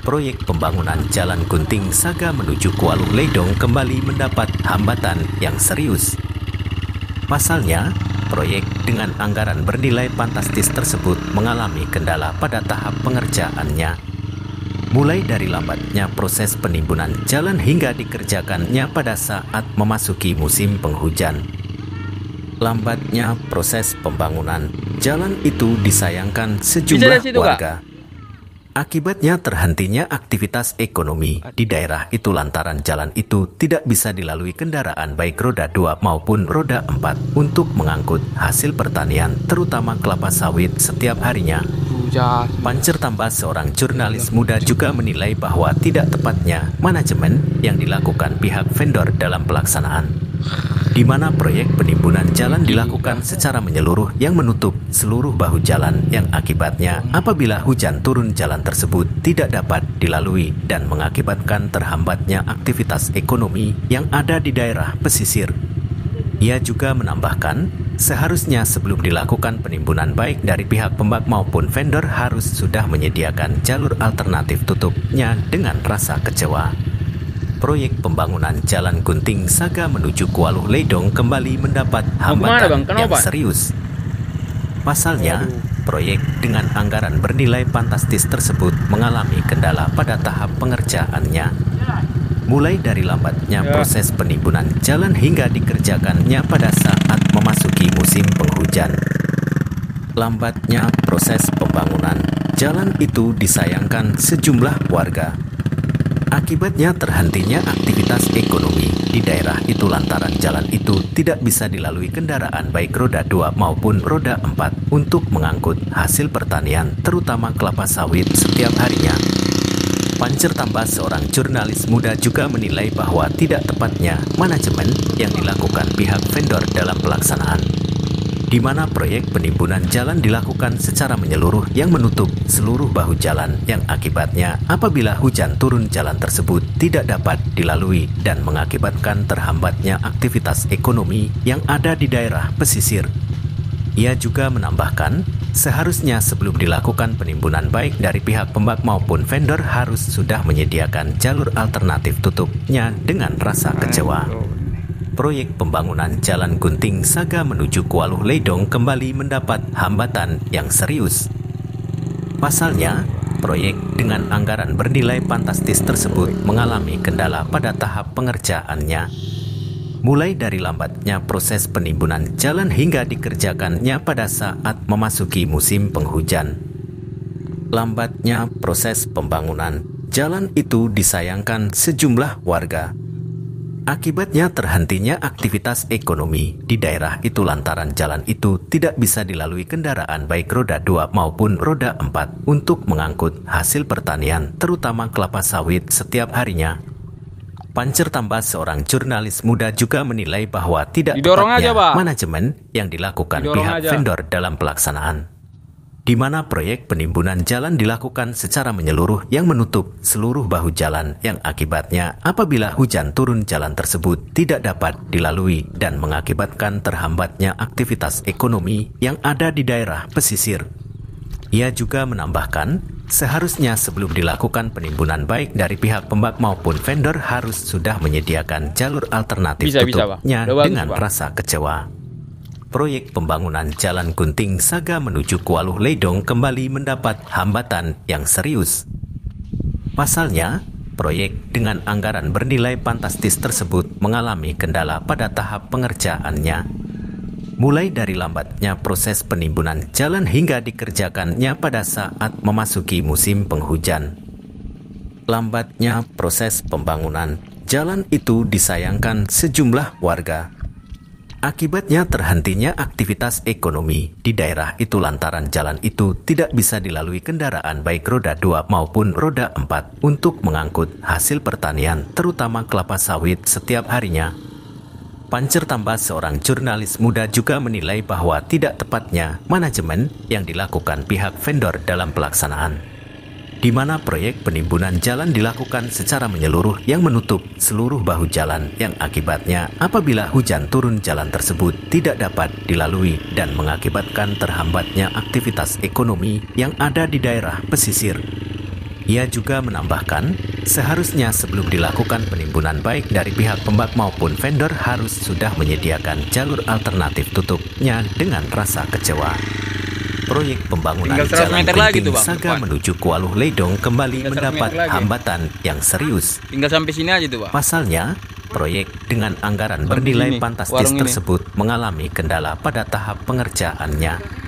proyek pembangunan Jalan Gunting Saga menuju Kuala Ledong kembali mendapat hambatan yang serius. Pasalnya, proyek dengan anggaran bernilai fantastis tersebut mengalami kendala pada tahap pengerjaannya. Mulai dari lambatnya proses penimbunan jalan hingga dikerjakannya pada saat memasuki musim penghujan. Lambatnya proses pembangunan jalan itu disayangkan sejumlah warga. Akibatnya terhentinya aktivitas ekonomi di daerah itu lantaran jalan itu tidak bisa dilalui kendaraan baik roda 2 maupun roda 4 untuk mengangkut hasil pertanian terutama kelapa sawit setiap harinya. Pancer tambah seorang jurnalis muda juga menilai bahwa tidak tepatnya manajemen yang dilakukan pihak vendor dalam pelaksanaan, di mana proyek penimbunan jalan dilakukan secara menyeluruh yang menutup seluruh bahu jalan yang akibatnya apabila hujan turun jalan tersebut tidak dapat dilalui dan mengakibatkan terhambatnya aktivitas ekonomi yang ada di daerah pesisir. Ia juga menambahkan, seharusnya sebelum dilakukan penimbunan baik dari pihak pembak maupun vendor harus sudah menyediakan jalur alternatif tutupnya dengan rasa kecewa. Proyek pembangunan Jalan Gunting Saga menuju Kuala Ledong kembali mendapat hambatan yang serius. Pasalnya, proyek dengan anggaran bernilai fantastis tersebut mengalami kendala pada tahap pengerjaannya. Mulai dari lambatnya proses penimbunan jalan hingga dikerjakannya pada saat memasuki musim penghujan. Lambatnya proses pembangunan jalan itu disayangkan sejumlah warga. Akibatnya terhentinya aktivitas ekonomi di daerah itu lantaran jalan itu tidak bisa dilalui kendaraan baik roda 2 maupun roda 4 untuk mengangkut hasil pertanian terutama kelapa sawit setiap harinya. Pancer tambah seorang jurnalis muda juga menilai bahwa tidak tepatnya manajemen yang dilakukan pihak vendor dalam pelaksanaan, di mana proyek penimbunan jalan dilakukan secara menyeluruh yang menutup seluruh bahu jalan yang akibatnya apabila hujan turun jalan tersebut tidak dapat dilalui dan mengakibatkan terhambatnya aktivitas ekonomi yang ada di daerah pesisir. Ia juga menambahkan, seharusnya sebelum dilakukan penimbunan baik dari pihak pembak maupun vendor harus sudah menyediakan jalur alternatif tutupnya dengan rasa kecewa. Proyek pembangunan Jalan Gunting Saga menuju Kuala Ledong kembali mendapat hambatan yang serius. Pasalnya, proyek dengan anggaran bernilai fantastis tersebut mengalami kendala pada tahap pengerjaannya. Mulai dari lambatnya proses penimbunan jalan hingga dikerjakannya pada saat memasuki musim penghujan. Lambatnya proses pembangunan jalan itu disayangkan sejumlah warga. Akibatnya terhentinya aktivitas ekonomi di daerah itu lantaran jalan itu tidak bisa dilalui kendaraan baik roda 2 maupun roda 4 untuk mengangkut hasil pertanian terutama kelapa sawit setiap harinya. Pancer tambah seorang jurnalis muda juga menilai bahwa tidak tepatnya manajemen yang dilakukan pihak vendor dalam pelaksanaan, di mana proyek penimbunan jalan dilakukan secara menyeluruh yang menutup seluruh bahu jalan yang akibatnya apabila hujan turun jalan tersebut tidak dapat dilalui dan mengakibatkan terhambatnya aktivitas ekonomi yang ada di daerah pesisir. Ia juga menambahkan, seharusnya sebelum dilakukan penimbunan baik dari pihak pembak maupun vendor harus sudah menyediakan jalur alternatif tutupnya dengan rasa kecewa. Proyek pembangunan Jalan Gunting Saga menuju Kuala Ledong kembali mendapat hambatan yang serius. Pasalnya, proyek dengan anggaran bernilai fantastis tersebut mengalami kendala pada tahap pengerjaannya. Mulai dari lambatnya proses penimbunan jalan hingga dikerjakannya pada saat memasuki musim penghujan. Lambatnya proses pembangunan jalan itu disayangkan sejumlah warga. Akibatnya terhentinya aktivitas ekonomi di daerah itu lantaran jalan itu tidak bisa dilalui kendaraan baik roda 2 maupun roda 4 untuk mengangkut hasil pertanian terutama kelapa sawit setiap harinya. Pancer tambah seorang jurnalis muda juga menilai bahwa tidak tepatnya manajemen yang dilakukan pihak vendor dalam pelaksanaan, di mana proyek penimbunan jalan dilakukan secara menyeluruh yang menutup seluruh bahu jalan yang akibatnya apabila hujan turun jalan tersebut tidak dapat dilalui dan mengakibatkan terhambatnya aktivitas ekonomi yang ada di daerah pesisir. Ia juga menambahkan, seharusnya sebelum dilakukan penimbunan baik dari pihak pembak maupun vendor harus sudah menyediakan jalur alternatif tutupnya dengan rasa kecewa. Proyek pembangunan Jalan Kunting Saga menuju Kuala Ledong kembali mendapat hambatan yang serius. Tinggal sampai sini aja tuh, Pak. Pasalnya, proyek dengan anggaran bernilai fantastis tersebut mengalami kendala pada tahap pengerjaannya.